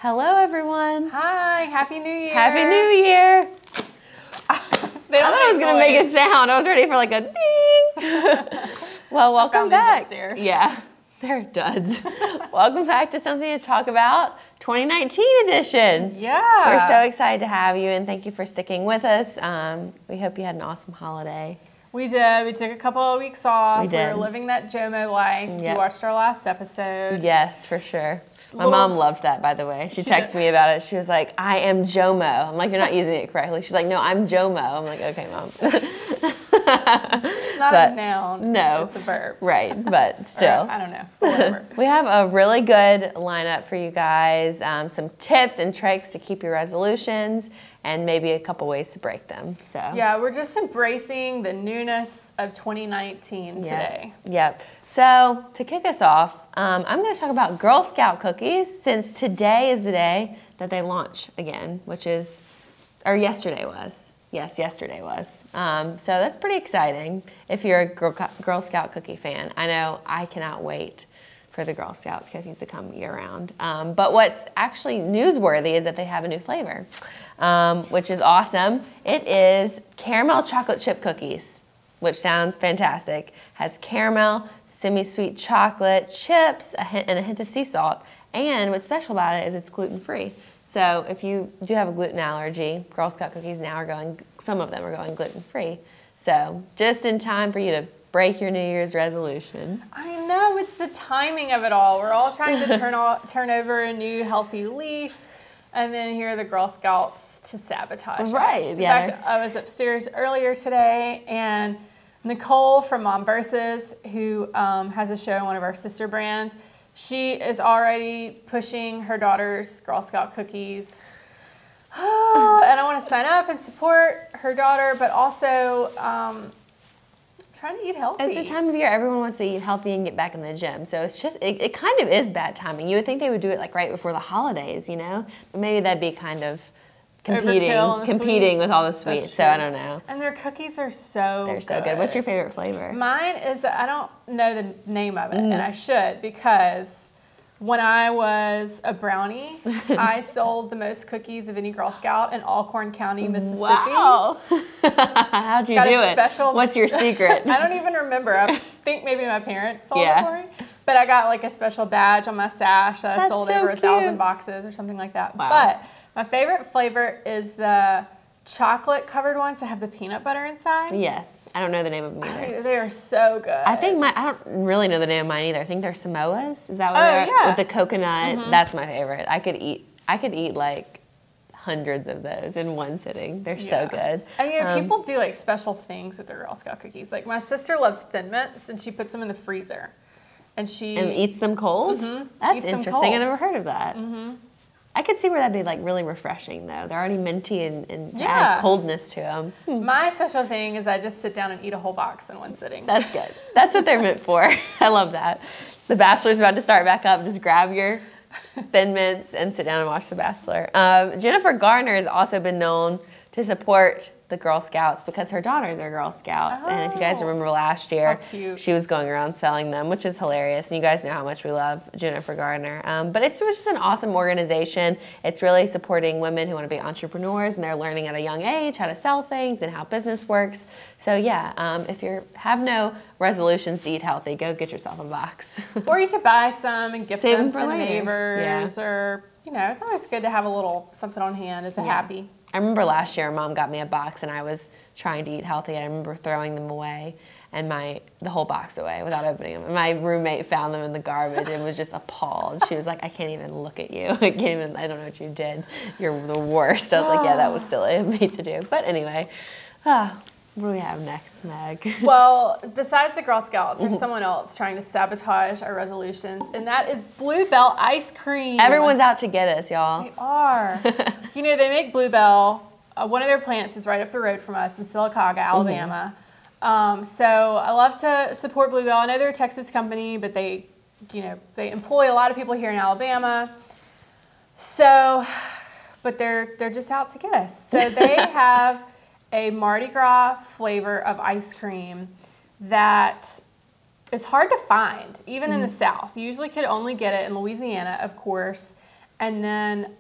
Hello, everyone. Hi, Happy New Year. Happy New Year. I thought I was going to make a sound. I was ready for like a ding. Well, welcome back. Upstairs. Yeah, they're duds. Welcome back to Something to Talk About 2019 edition. Yeah. We're so excited to have you, and thank you for sticking with us. We hope you had an awesome holiday. We did. We took a couple of weeks off. We did. We were living that JOMO life. Yep. You watched our last episode. Yes, for sure. My mom loved that, by the way. She texted me about it. She was like, I am JOMO. I'm like, you're not using it correctly. She's like, no, I'm JOMO. I'm like, okay, Mom. It's not a noun. No. It's a verb. Right, but still. I don't know. Whatever. We have a really good lineup for you guys. Some tips and tricks to keep your resolutions and maybe a couple ways to break them. So Yeah, we're just embracing the newness of 2019 today. Yep. So to kick us off, I'm going to talk about Girl Scout cookies, since today is the day that they launch again, which is, or yesterday was. Yes, yesterday was. So that's pretty exciting if you're a Girl Scout cookie fan. I know I cannot wait for the Girl Scouts cookies to come year round. But what's actually newsworthy is that they have a new flavor, which is awesome. It is caramel chocolate chip cookies, which sounds fantastic. Has caramel, semi-sweet chocolate chips, and a hint of sea salt. And what's special about it is it's gluten-free. So if you do have a gluten allergy, Girl Scout cookies now are going, some of them are going gluten-free. So just in time for you to break your New Year's resolution. I know, it's the timing of it all. We're all trying to turn over a new healthy leaf, and then here are the Girl Scouts to sabotage right, us. Yeah. In fact, I was upstairs earlier today, and Nicole from Mom Versus, who has a show on one of our sister brands, she is already pushing her daughter's Girl Scout cookies. And I want to sign up and support her daughter, but also trying to eat healthy. It's the time of year everyone wants to eat healthy and get back in the gym. So it's just, it kind of is bad timing. You would think they would do it like right before the holidays, you know? But maybe that'd be kind of competing with all the sweets. So I don't know. And their cookies are so They're so good. What's your favorite flavor? Mine is, I don't know the name of it, and I should, because when I was a brownie, I sold the most cookies of any Girl Scout in Alcorn County, Mississippi. Wow. How'd you do it? What's your secret? I don't even remember. I think maybe my parents sold it for me. But I got like a special badge on my sash that I sold over 1,000 boxes or something like that. Wow. But my favorite flavor is the chocolate covered ones that have the peanut butter inside. Yes. I don't know the name of them either. They are so good. I think I don't really know the name of mine either. I think they're Samoas. Is that what they're? Yeah. With the coconut. That's my favorite. I could eat like hundreds of those in one sitting. They're so good. And you know, people do like special things with their Girl Scout cookies. Like my sister loves Thin Mints, and she puts them in the freezer. And eats them cold? That's interesting. I never heard of that. I could see where that'd be like really refreshing though. They're already minty and add coldness to them. My special thing is I just sit down and eat a whole box in one sitting. That's good. That's what they're meant for. I love that. The Bachelor's about to start back up. Just grab your Thin Mints and sit down and watch The Bachelor. Jennifer Garner has also been known to support the Girl Scouts because her daughters are Girl Scouts. And if you guys remember last year, she was going around selling them, which is hilarious. And you guys know how much we love Jennifer Garner. But it's just an awesome organization. It's really supporting women who want to be entrepreneurs, and they're learning at a young age how to sell things and how business works. So yeah, if you have no resolutions to eat healthy, go get yourself a box. Or you could buy some and gift them to neighbors, or you know, it's always good to have a little something on hand as a happy. I remember last year, Mom got me a box, and I was trying to eat healthy. I remember throwing them away, and the whole box away without opening them. And my roommate found them in the garbage and was just appalled. She was like, "I can't even look at you. I don't know what you did. You're the worst." I was like, "Yeah, that was silly of me to do." But anyway, what do we have next, Meg? Well, besides the Girl Scouts, there's someone else trying to sabotage our resolutions, and that is Bluebell ice cream. Everyone's out to get us, y'all. They are. You know, they make Bluebell. One of their plants is right up the road from us in Sylacauga, Alabama. So I love to support Bluebell. I know they're a Texas company, but they employ a lot of people here in Alabama. So, but they're just out to get us. So they have a Mardi Gras flavor of ice cream that is hard to find, even in the South. You usually could only get it in Louisiana, of course. and then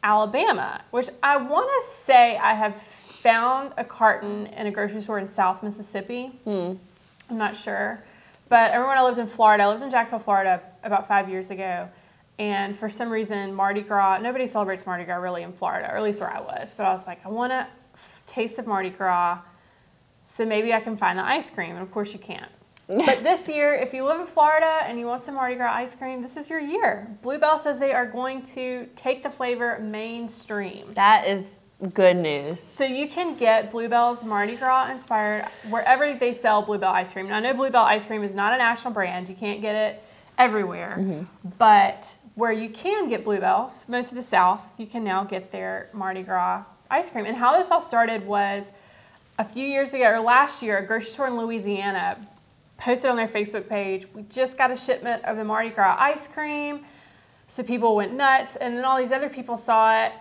Alabama, which I want to say I have found a carton in a grocery store in South Mississippi. I'm not sure. But I remember when I lived in Florida, I lived in Jacksonville, Florida about 5 years ago. And for some reason, Mardi Gras, nobody celebrates Mardi Gras really in Florida, or at least where I was. But I was like, I want a taste of Mardi Gras, so maybe I can find the ice cream. And of course you can't. But this year, if you live in Florida and you want some Mardi Gras ice cream, this is your year. Bluebell says they are going to take the flavor mainstream. That is good news. So you can get Bluebell's Mardi Gras inspired wherever they sell Bluebell ice cream. Now, I know Bluebell ice cream is not a national brand. You can't get it everywhere. But where you can get Bluebell, most of the South, you can now get their Mardi Gras ice cream. And how this all started was a few years ago, or last year, a grocery store in Louisiana posted on their Facebook page, we just got a shipment of the Mardi Gras ice cream. So people went nuts, and then all these other people saw it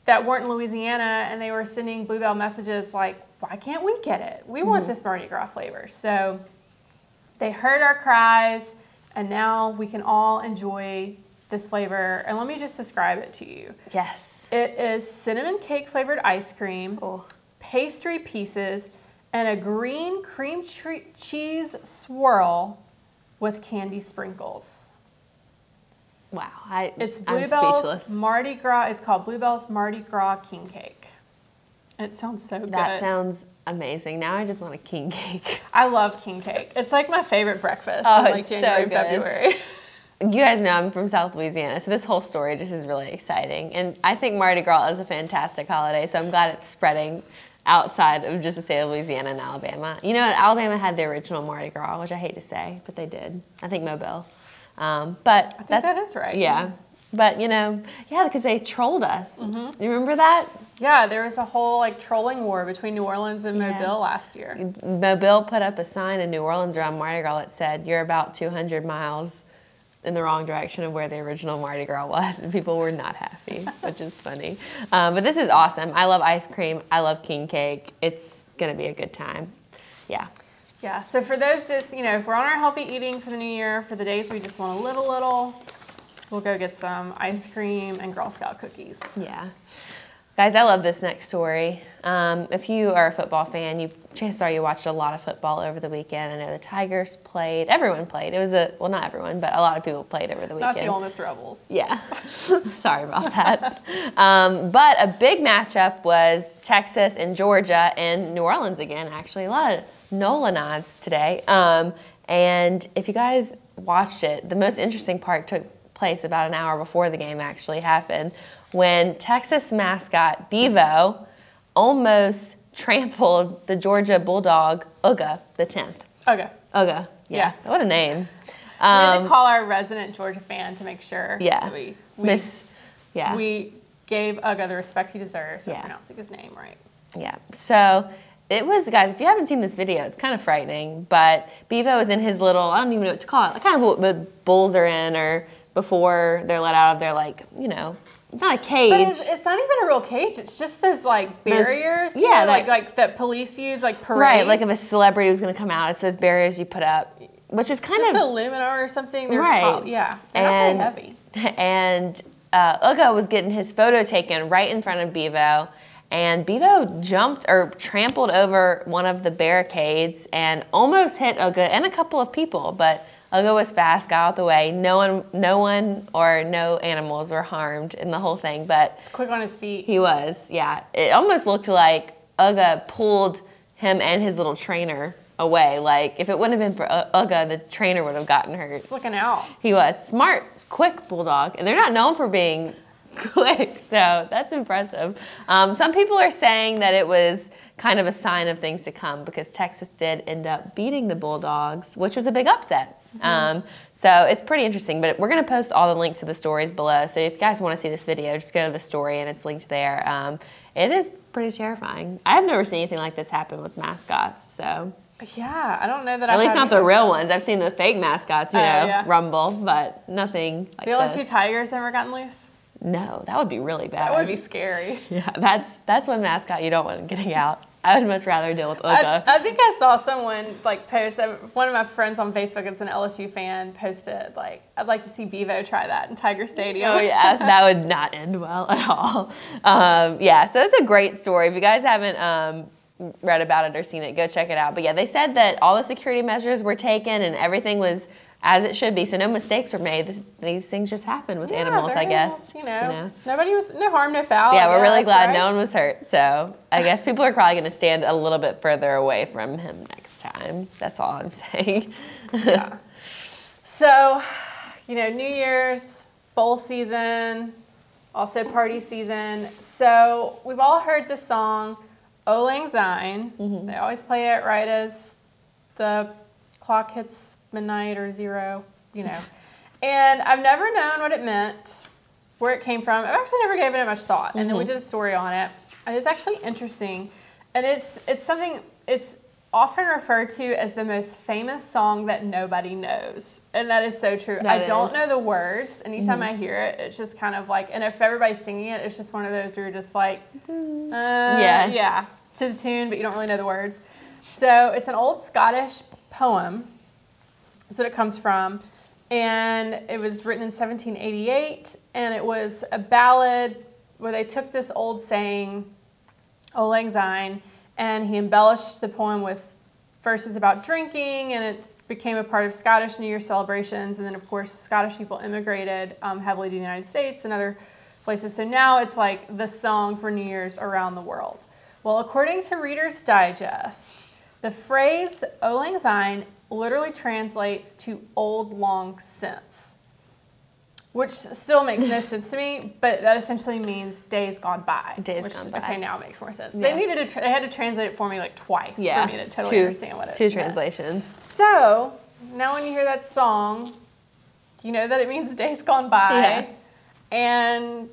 that weren't in Louisiana, and they were sending Bluebell messages like, why can't we get it? We want this Mardi Gras flavor. So they heard our cries, and now we can all enjoy this flavor. And let me just describe it to you. Yes. It is cinnamon cake flavored ice cream, pastry pieces, and a green cream cheese swirl with candy sprinkles. Wow. It's I'm Bluebell's speechless. Mardi Gras. It's called Bluebell's Mardi Gras King Cake. It sounds so good. That sounds amazing. Now I just want a king cake. I love king cake. It's like my favorite breakfast Oh, in like it's January so and good. February. You guys know I'm from South Louisiana, so this whole story just is really exciting. And I think Mardi Gras is a fantastic holiday, so I'm glad it's spreading outside of just the state of Louisiana and Alabama. You know, Alabama had the original Mardi Gras, which I hate to say, but they did. I think Mobile. But I think that is right. Yeah. But, you know, yeah, because they trolled us. You remember that? Yeah, there was a whole like trolling war between New Orleans and Mobile last year. Mobile put up a sign in New Orleans around Mardi Gras that said, you're about 200 miles in the wrong direction of where the original Mardi Gras was, and people were not happy, which is funny. But this is awesome. I love ice cream. I love king cake. It's going to be a good time. Yeah. Yeah, so for those just, you know, if we're on our healthy eating for the new year, for the days we just want to live a little, we'll go get some ice cream and Girl Scout cookies. Yeah. Guys, I love this next story. If you are a football fan, chances are you watched a lot of football over the weekend. I know the Tigers played. Everyone played. It was well, not everyone, but a lot of people played over the weekend. Not the Ole Miss Rebels. Yeah. Sorry about that. But a big matchup was Texas and Georgia and New Orleans again, actually. A lot of NOLA nods today. And if you guys watched it, the most interesting part took place about an hour before the game actually happened, when Texas mascot Bevo almost trampled the Georgia Bulldog, Uga, the 10th. Okay. Uga, yeah. What a name. We had to call our resident Georgia fan to make sure that we gave Uga the respect he deserves for pronouncing his name right. Yeah, so it was, guys, if you haven't seen this video, it's kind of frightening, but Bevo is in his little, I don't even know what to call it, kind of what bulls are in, or before they're let out of their, like, you know, not a cage. But it's not even a real cage. It's just those like barriers, you know, like that police use, like parades. Right, like if a celebrity was going to come out, it's those barriers you put up, which is kind just of aluminum or something. There's right. Yeah, they're not very heavy. And Uga was getting his photo taken right in front of Bevo, and Bevo jumped or trampled over one of the barricades and almost hit Uga and a couple of people, but Uga was fast, got out the way. No one or no animals were harmed in the whole thing, but he's quick on his feet. He was, yeah. It almost looked like Uga pulled him and his little trainer away. Like, if it wouldn't have been for Uga, the trainer would have gotten hurt. He's looking out. He was. Smart, quick bulldog. And they're not known for being quick, so that's impressive. Some people are saying that it was kind of a sign of things to come because Texas did end up beating the Bulldogs, which was a big upset. So it's pretty interesting, but we're going to post all the links to the stories below. So if you guys want to see this video, just go to the story and it's linked there. It is pretty terrifying. I've never seen anything like this happen with mascots, so. Yeah, I don't know that At least not the real ones. I've seen the fake mascots, you know, rumble, but nothing like this. The LSU Tigers ever gotten loose? No, that would be really bad. That would be scary. Yeah, that's one mascot you don't want getting out. I would much rather deal with Uga. I think I saw someone like post, one of my friends on Facebook is an LSU fan, posted like, I'd like to see Bevo try that in Tiger Stadium. Oh yeah, that would not end well at all. Yeah, so it's a great story. If you guys haven't read about it or seen it, go check it out. But yeah, they said that all the security measures were taken and everything was as it should be, so no mistakes were made. These things just happen with animals, I guess. Nobody was, no harm, no foul. Yeah, we're really glad no one was hurt. So I guess people are probably going to stand a little bit further away from him next time. That's all I'm saying. Yeah. So, New Year's, bowl season, also party season. So we've all heard the song Auld Lang Syne. Mm-hmm. They always play it right as the clock hits midnight or 0, And I've never known what it meant, where it came from. I've actually never given it much thought. Mm-hmm. And then we did a story on it. And it's actually interesting. And it's something, it's often referred to as the most famous song that nobody knows. And that is so true. I don't know the words. Anytime I hear it, it's just kind of like, and if everybody's singing it, it's just one of those where you're just like, yeah, to the tune, but you don't really know the words. So it's an old Scottish poem. That's what it comes from. And it was written in 1788, and it was a ballad where they took this old saying, Auld Lang Syne, and he embellished the poem with verses about drinking, and it became a part of Scottish New Year celebrations. And then, of course, Scottish people immigrated heavily to the United States and other places. So now it's like the song for New Year's around the world. Well, according to Reader's Digest, the phrase Auld Lang Syne literally translates to old long since, which still makes no sense to me, but that essentially means days gone by. Okay, now it makes more sense. Yeah. They had to translate it for me like twice for me to totally understand what it meant. 2 translations. So now when you hear that song, you know that it means days gone by, and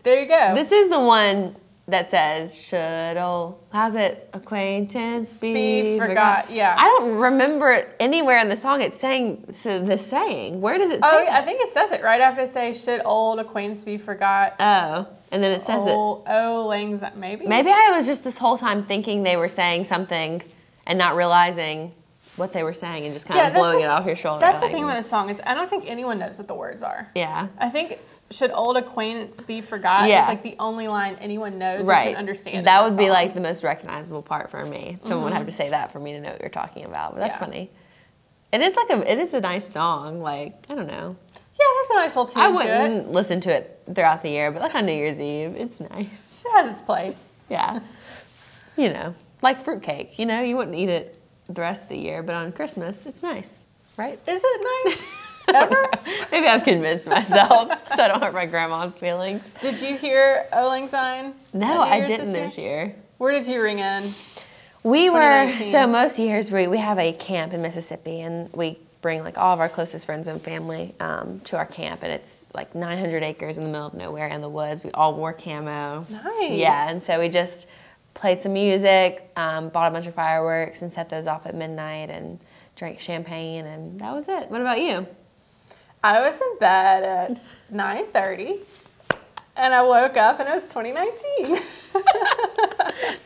there you go. This is the one that says, should old, how's it, acquaintance be forgot? Yeah. I don't remember anywhere in the song it's saying the saying. Where does it say? Oh, I think it says it right after it says, should old acquaintance be forgot? Oh, and then it says Auld Lang Syne, maybe? Maybe I was just this whole time thinking they were saying something and not realizing what they were saying and just kind of blowing it off your shoulder. That's the thing with a song is I don't think anyone knows what the words are. Yeah. I think should old acquaintance be forgot? It's like the only line anyone knows or can understand. That would be like the most recognizable part for me. Someone would have to say that for me to know what you're talking about. But that's funny. It is a nice song. Like, I don't know. Yeah, it has a nice little tune I wouldn't listen to it throughout the year, but like on New Year's Eve, it's nice. It has its place. Yeah. Like fruitcake. You wouldn't eat it the rest of the year, but on Christmas, it's nice, right? Is it nice? Ever? Maybe I've convinced myself so I don't hurt my grandma's feelings. Did you hear Auld Lang Syne? No, I didn't this year. Where did you ring in? We were, so most years we have a camp in Mississippi, and we bring like all of our closest friends and family to our camp, and it's like 900 acres in the middle of nowhere in the woods. We all wore camo. Nice. Yeah, and so we just played some music, bought a bunch of fireworks and set those off at midnight and drank champagne, and that was it. What about you? I was in bed at 9:30, and I woke up, and it was 2019.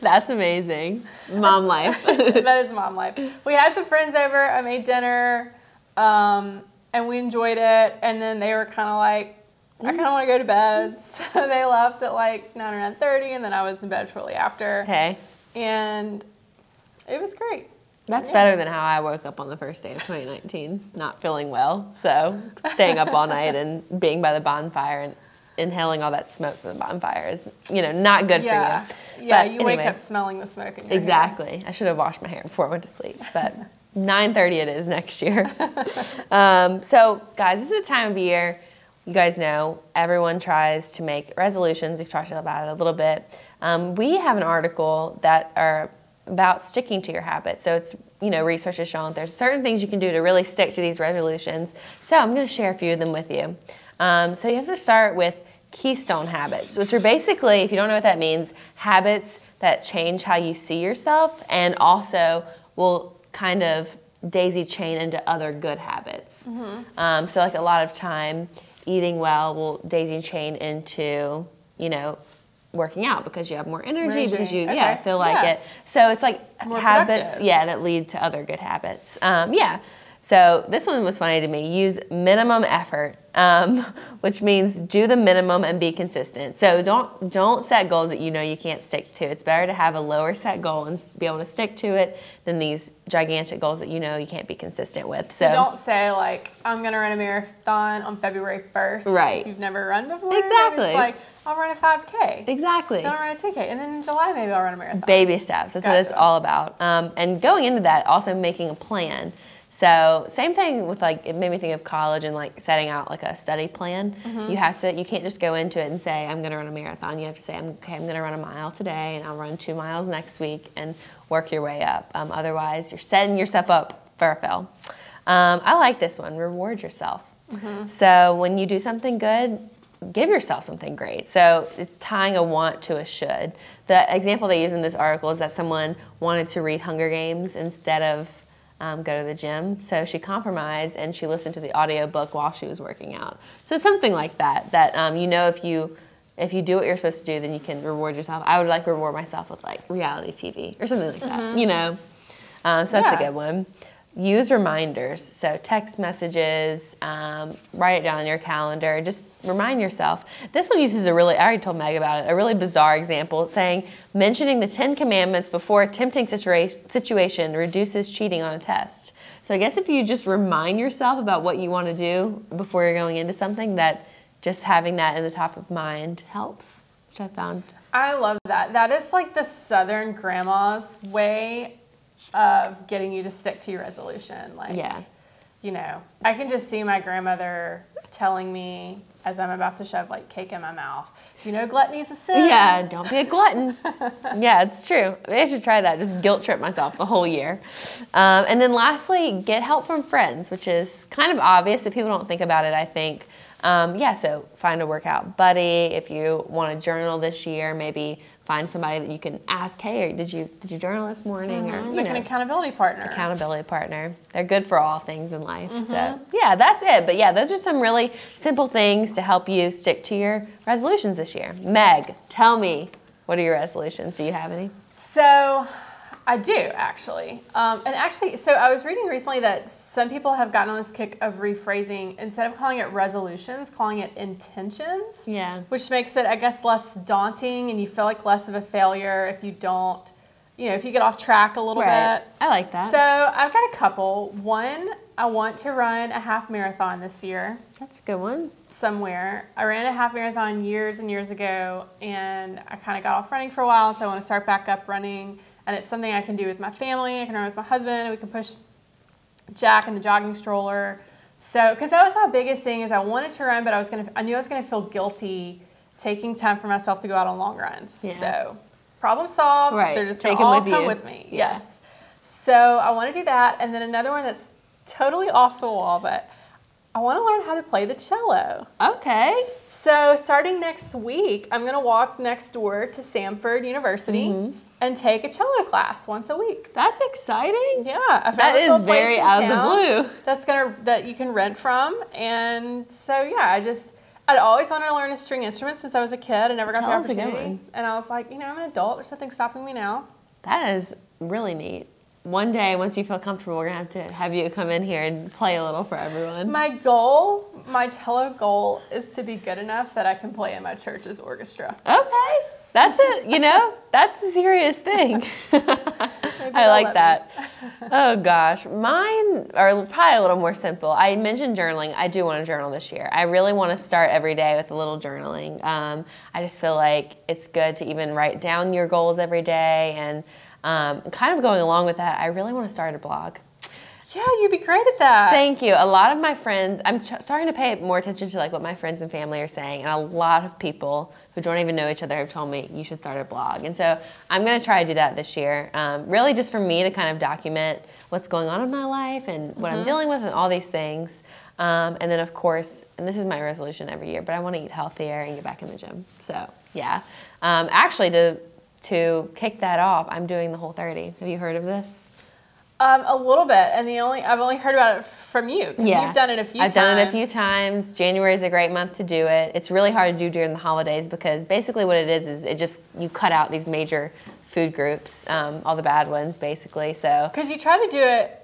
That's amazing. Mom life. That is mom life. We had some friends over. I made dinner, and we enjoyed it. And then they were kind of like, I kind of want to go to bed. So they left at like 9 or 9:30, and then I was in bed shortly after. Okay. And it was great. That's better than how I woke up on the first day of 2019, not feeling well. So staying up all night and being by the bonfire and inhaling all that smoke from the bonfire is, not good for you. Yeah, but you wake up smelling the smoke in your hair. I should have washed my hair before I went to sleep. But 9:30 it is next year. So, guys, this is the time of year, you guys know, everyone tries to make resolutions. We've talked about it a little bit. We have an article that are about sticking to your habits. So it's, research has shown there's certain things you can do to really stick to these resolutions. So I'm going to share a few of them with you. So you have to start with keystone habits, which are basically, if you don't know what that means, habits that change how you see yourself and also will kind of daisy chain into other good habits. Mm-hmm. So like a lot of time, eating well will daisy chain into, working out because you have more energy, because you Okay. feel like it. So it's like More habits, productive. that lead to other good habits. So this one was funny to me. Use minimum effort, which means do the minimum and be consistent. So don't set goals that you know you can't stick to. It's better to have a lower set goal and be able to stick to it than these gigantic goals that you know you can't be consistent with. So don't say like, I'm going to run a marathon on February 1st. Right. If you've never run before. Exactly. It's like, I'll run a 5K. Exactly. Then I'll run a 10K. And then in July, maybe I'll run a marathon. Baby steps. That's what it's all about. And going into that, also making a plan. So same thing with like, it made me think of college and like setting out like a study plan. You can't just go into it and say, I'm going to run a marathon. You have to say, I'm going to run a mile today and I'll run 2 miles next week and work your way up. Otherwise, you're setting yourself up for a fail. I like this one, reward yourself. So when you do something good, give yourself something great. So it's tying a want to a should. The example they use in this article is that someone wanted to read Hunger Games instead of go to the gym. So she compromised and she listened to the audiobook while she was working out. So something like that, if you do what you're supposed to do, then you can reward yourself. I would like reward myself with like reality TV or something like that, So that's a good one. Use reminders. So text messages, write it down on your calendar, just remind yourself. This one uses I already told Meg about it, a really bizarre example saying, mentioning the 10 commandments before a tempting situation reduces cheating on a test. So I guess if you just remind yourself about what you want to do before you're going into something, that just having that in the top of mind helps, which I found. I love that. That is like the Southern grandma's way of getting you to stick to your resolution. Like, I can just see my grandmother telling me as I'm about to shove like cake in my mouth, gluttony's a sin. Yeah, don't be a glutton. Yeah, it's true. I should try that. Just guilt trip myself the whole year. And then lastly, get help from friends, which is kind of obvious, but people don't think about it, I think. So find a workout buddy. If you want to journal this year, maybe find somebody that you can ask, hey, did you journal this morning? Or like an accountability partner. Accountability partner. They're good for all things in life. So that's it. But those are some really simple things to help you stick to your resolutions this year. Meg, tell me, what are your resolutions? Do you have any? So I do, actually. So I was reading recently that some people have gotten on this kick of rephrasing, instead of calling it resolutions, calling it intentions. Yeah. Which makes it, I guess, less daunting, and you feel like less of a failure if you don't, if you get off track a little bit. I like that. So I've got a couple. One, I want to run a half marathon this year. That's a good one. Somewhere. I ran a half marathon years and years ago, and I kind of got off running for a while, so I want to start back up running. And it's something I can do with my family. I can run with my husband. We can push Jack in the jogging stroller. So, because that was my biggest thing, is I wanted to run, but I knew I was gonna feel guilty taking time for myself to go out on long runs. Yeah. So, problem solved. Right. They're just gonna all come with me. Yeah. Yes. So I want to do that, and then another one that's totally off the wall, but I want to learn how to play the cello. Okay. So starting next week, I'm gonna walk next door to Samford University. And take a cello class once a week. That's exciting. Yeah, I found that is very out of the blue. That you can rent from, and so I'd always wanted to learn a string instrument since I was a kid. I never got the opportunity, and I was like, I'm an adult. There's nothing stopping me now. That is really neat. One day, once you feel comfortable, we're gonna have you come in here and play a little for everyone. My cello goal, is to be good enough that I can play in my church's orchestra. Okay. That's that's a serious thing. I like that. Oh gosh. Mine are probably a little more simple. I mentioned journaling. I do want to journal this year. I really want to start every day with a little journaling. I just feel like it's good to even write down your goals every day, and kind of going along with that, I really want to start a blog. Yeah, you'd be great at that. Thank you. A lot of my friends, I'm starting to pay more attention to like what my friends and family are saying, and a lot of people who don't even know each other have told me you should start a blog. And so I'm going to try to do that this year, really just for me to kind of document what's going on in my life and what I'm dealing with and all these things. And then of course, and this is my resolution every year, but I want to eat healthier and get back in the gym. So yeah, actually to kick that off, I'm doing the Whole30. Have you heard of this? A little bit, and I've only heard about it from you, because you've done it a few times. I've done it a few times. January is a great month to do it. It's really hard to do during the holidays because basically what it is it just, you cut out these major food groups, all the bad ones basically, so. Because you tried to do it,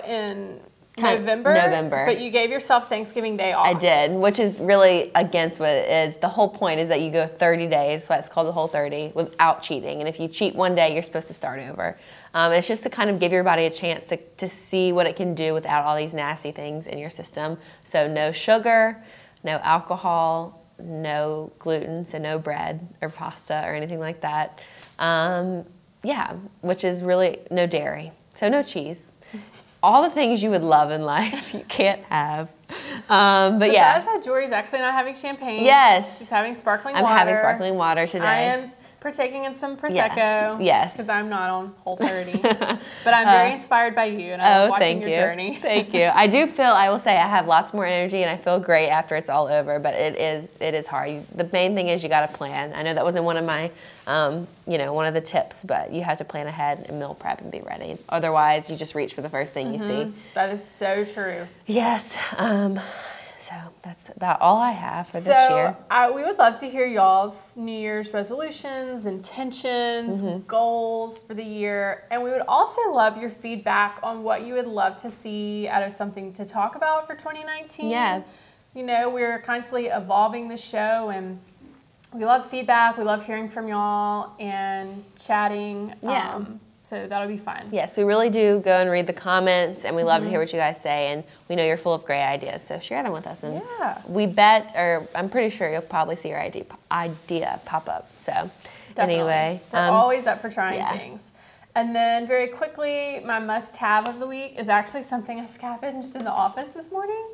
in November? November. But you gave yourself Thanksgiving Day off. I did, which is really against what it is. The whole point is that you go 30 days, so it's called the Whole 30, without cheating. And if you cheat one day, you're supposed to start over. It's just to kind of give your body a chance to see what it can do without all these nasty things in your system. So no sugar, no alcohol, no gluten, so no bread or pasta or anything like that. Yeah, which is really no dairy, so no cheese. All the things you would love in life, you can't have. But yeah. That's how Jorie's actually not having champagne. Yes. She's having sparkling water. I'm having sparkling water today. I am partaking in some Prosecco. Yeah. Yes. Because I'm not on Whole 30. But I'm very inspired by you, and I love watching your journey. Thank you. I will say I have lots more energy, and I feel great after it's all over, but it is hard. The main thing is you got to plan. I know that wasn't one of my, one of the tips, but you have to plan ahead and meal prep and be ready. Otherwise, you just reach for the first thing you see. That is so true. Yes. So that's about all I have for this year. We would love to hear y'all's New Year's resolutions, intentions, goals for the year. And we would also love your feedback on what you would love to see out of something to talk about for 2019. Yeah. We're constantly evolving the show, and we love feedback. We love hearing from y'all and chatting. Yeah. So that'll be fun. Yes, we really do go and read the comments, and we love to hear what you guys say, and we know you're full of great ideas, so share them with us. And we bet, or I'm pretty sure you'll probably see your idea pop up. So definitely. Anyway. We're always up for trying things. And then very quickly, my must-have of the week is actually something I scavenged in the office this morning.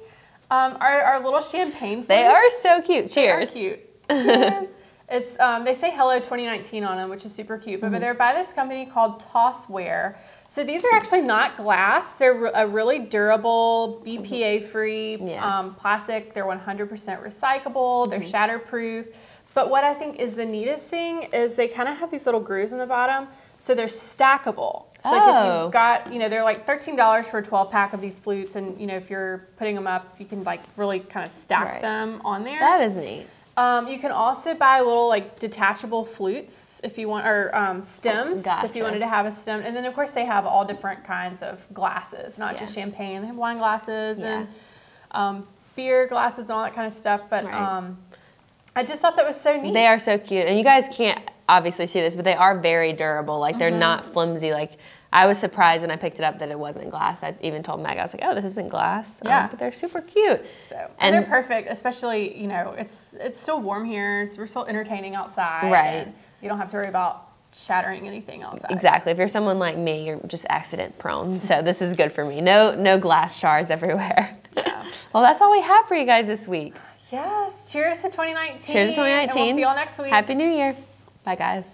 Our little champagne flutes. They are so cute. Cheers. They are cute. Cheers. It's they say Hello 2019 on them, which is super cute. But they're by this company called Tossware. So these are actually not glass. They're a really durable, BPA-free plastic. They're 100% recyclable. They're shatterproof. But what I think is the neatest thing is they kind of have these little grooves in the bottom, so they're stackable. So like if you've got, they're like $13 for a 12-pack of these flutes, and if you're putting them up, you can like really kind of stack them on there. That is neat. You can also buy little like detachable flutes if you want, or stems if you wanted to have a stem. And then of course they have all different kinds of glasses, not just champagne. They have wine glasses and beer glasses and all that kind of stuff. But I just thought that was so neat. They are so cute, and you guys can't obviously see this, but they are very durable. Like they're not flimsy. Like I was surprised when I picked it up that it wasn't glass. I even told Meg, I was like, "Oh, this isn't glass." But they're super cute. So and they're perfect, especially it's still warm here. We're still entertaining outside. Right. And you don't have to worry about shattering anything outside. Exactly. If you're someone like me, you're just accident prone. So this is good for me. No glass shards everywhere. Yeah. Well, that's all we have for you guys this week. Yes. Cheers to 2019. Cheers to 2019. And we'll see y'all next week. Happy New Year. Bye, guys.